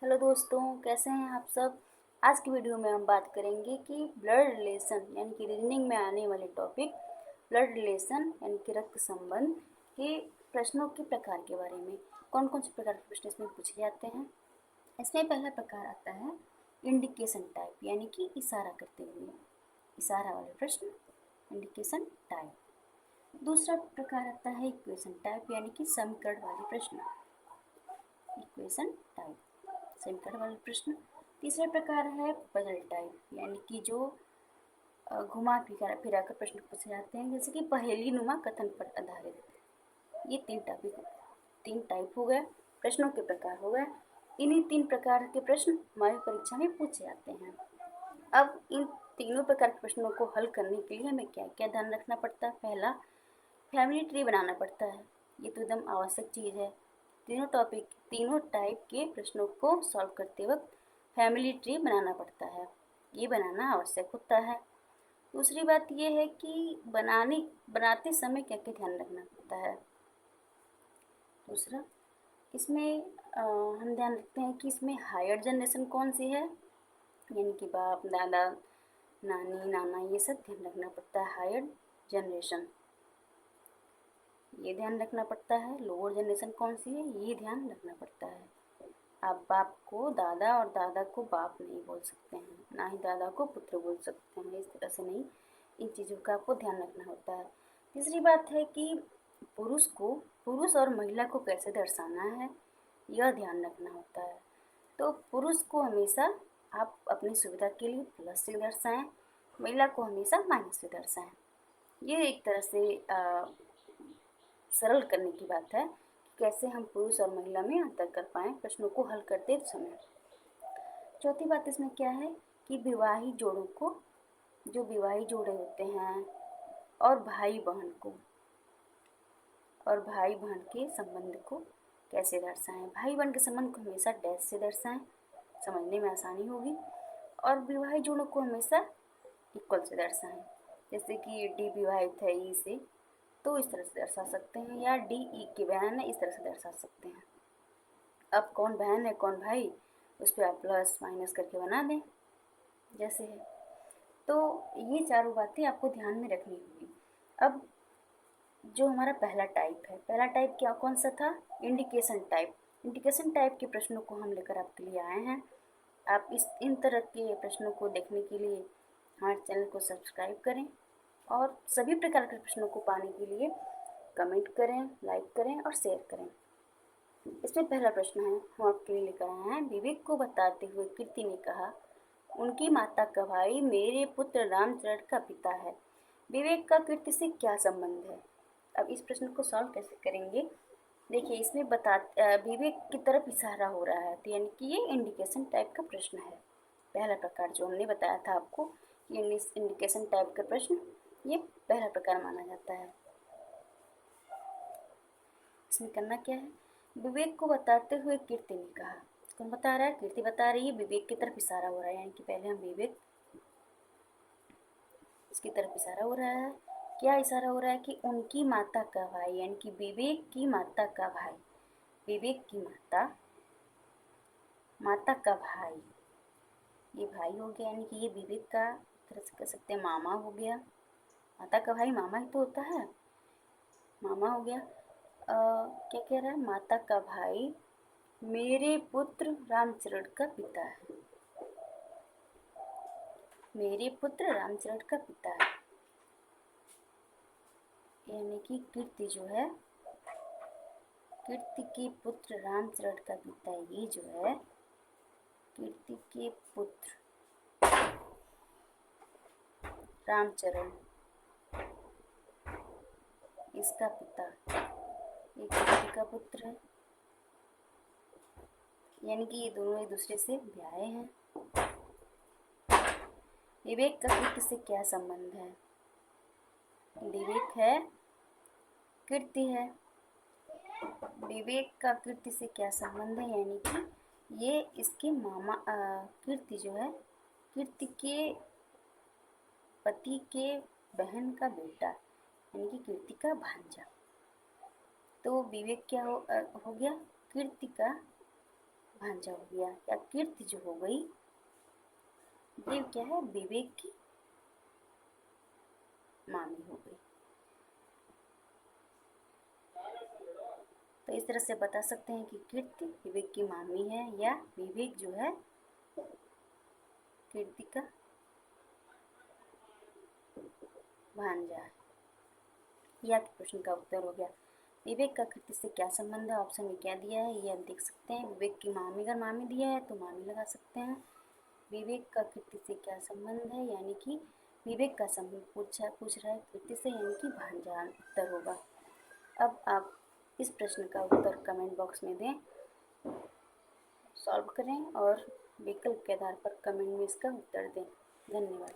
Hello दोस्तों, कैसे हैं आप सब। आज की वीडियो में हम बात करेंगे कि ब्लड रिलेशन यानी कि रीजनिंग में आने वाले टॉपिक ब्लड रिलेशन यानी कि रक्त संबंध के प्रश्नों के प्रकार के बारे में। कौन कौन से प्रकार के प्रश्न इसमें पूछे जाते हैं। इसमें पहला प्रकार आता है इंडिकेशन टाइप यानी कि इशारा करते हुए, इशारा वाले प्रश्न, इंडिकेशन टाइप। दूसरा प्रकार आता है इक्वेशन टाइप यानी कि समीकरण वाले प्रश्न, इक्वेशन टाइप, समीकरण वाले प्रश्न। तीसरा प्रकार है पजल टाइप यानी कि जो घुमा फिरा कर प्रश्न पूछे जाते हैं, जैसे कि पहेली नुमा कथन पर आधारित। ये तीन टाइप हो गए, प्रश्नों के प्रकार हो गए। इन्हीं तीन प्रकार के प्रश्न हमारी परीक्षा में पूछे जाते हैं। अब इन तीनों प्रकार के प्रश्नों को हल करने के लिए हमें क्या क्या ध्यान रखना पड़ता है। पहला, फैमिली ट्री बनाना पड़ता है। ये तो एकदम आवश्यक चीज़ है। तीनों टाइप के प्रश्नों को सॉल्व करते वक्त फैमिली ट्री बनाना पड़ता है, ये बनाना आवश्यक होता है। दूसरी बात ये है कि बनाते समय क्या क्या ध्यान रखना पड़ता है। दूसरा, इसमें हम ध्यान रखते हैं कि इसमें हायर जनरेशन कौन सी है, यानी कि बाप दादा नानी नाना, ये सब ध्यान रखना पड़ता है। हायर जनरेशन ये ध्यान रखना पड़ता है। लोअर जनरेशन कौन सी है, ये ध्यान रखना पड़ता है। आप बाप को दादा और दादा को बाप नहीं बोल सकते हैं, ना ही दादा को पुत्र बोल सकते हैं, इस तरह से नहीं। इन चीज़ों का आपको ध्यान रखना होता है। तीसरी बात है कि पुरुष और महिला को कैसे दर्शाना है, यह ध्यान रखना होता है। तो पुरुष को हमेशा आप अपनी सुविधा के लिए प्लस से दर्शाएं, महिला को हमेशा माइनस से दर्शाएं। ये एक तरह से सरल करने की बात है कि कैसे हम पुरुष और महिला में अंतर कर पाएँ प्रश्नों को हल करते समय। चौथी बात इसमें क्या है कि जो विवाही जोड़े होते हैं और भाई बहन के संबंध को कैसे दर्शाएं। भाई बहन के संबंध को हमेशा डैश से दर्शाएं, समझने में आसानी होगी। और विवाही जोड़ों को हमेशा इक्वल से दर्शाएं, जैसे कि डी विवाहित है ई से, तो इस तरह से दर्शा सकते हैं, या डी ई की बहन है, इस तरह से दर्शा सकते हैं। अब कौन बहन है कौन भाई, उस पर आप प्लस माइनस करके बना दें जैसे है। तो ये चारों बातें आपको ध्यान में रखनी होगी। अब जो हमारा पहला टाइप क्या कौन सा था, इंडिकेशन टाइप। इंडिकेशन टाइप के प्रश्नों को हम लेकर आपके लिए आए हैं। आप इन तरह के प्रश्नों को देखने के लिए हमारे चैनल को सब्सक्राइब करें और सभी प्रकार के प्रश्नों को पाने के लिए कमेंट करें, लाइक करें और शेयर करें। इसमें पहला प्रश्न है, हम आपके लिए लेकर आए हैं। विवेक को बताते हुए कीर्ति ने कहा, उनकी माता का भाई मेरे पुत्र रामचरण का पिता है। विवेक का कीर्ति से क्या संबंध है। अब इस प्रश्न को सॉल्व कैसे करेंगे, देखिए इसमें विवेक की तरफ इशारा हो रहा है, तो यानी कि ये इंडिकेशन टाइप का प्रश्न है। पहला प्रकार जो हमने बताया था आपको कि इंडिकेशन टाइप का प्रश्न ये पहला प्रकार माना जाता है। इसमें करना क्या है, विवेक को बताते हुए कीर्ति ने कहा। कौन बता रहा है, कीर्ति बता रही है, विवेक की तरफ इशारा हो रहा है, यानी कि पहले हम विवेक इसकी तरफ इशारा हो रहा है। क्या इशारा हो रहा है कि उनकी माता का भाई, यानी कि विवेक की माता का भाई, विवेक की माता का भाई, ये भाई हो गया, यानी कि ये विवेक का तरह से कह सकते हैं मामा हो गया। माता का भाई मामा ही तो होता है, मामा हो गया। क्या कह रहा है, माता का भाई मेरे पुत्र रामचरण का पिता है, मेरे पुत्र रामचरण का पिता है। यानी कि कीर्ति जो है, कीर्ति के पुत्र रामचरण का पिता, ये जो है कीर्ति के पुत्र रामचरण, इसका पिता ये कीर्ति का पुत्र है, यानी कि ये दोनों एक दूसरे से ब्याहे हैं। विवेक का कीर्ति से क्या संबंध है, विवेक है कीर्ति है, विवेक का कीर्ति से क्या संबंध है, यानी कि ये इसके मामा कीर्ति जो है कीर्ति के पति के बहन का बेटा, यानी कि कीर्ति का भांजा। तो विवेक क्या हो गया, कीर्ति का भांजा हो गया, या कीर्ति जो हो गई ये क्या है, विवेक की मामी हो गई। तो इस तरह से बता सकते हैं कि कीर्ति विवेक की मामी है, या विवेक जो है कीर्ति का भांजा है। यह आपके प्रश्न का उत्तर हो गया। विवेक का कीर्ति से क्या संबंध है, ऑप्शन में क्या दिया है ये आप देख सकते हैं। विवेक की मामी, अगर मामी दिया है तो मामी लगा सकते हैं। विवेक का कीर्ति से क्या संबंध है, यानी कि विवेक का संबंध पूछ रहा है कीर्ति से, यानी कि भांजा उत्तर होगा। अब आप इस प्रश्न का उत्तर कमेंट बॉक्स में दें, सॉल्व करें और विकल्प के आधार पर कमेंट में इसका उत्तर दें। धन्यवाद।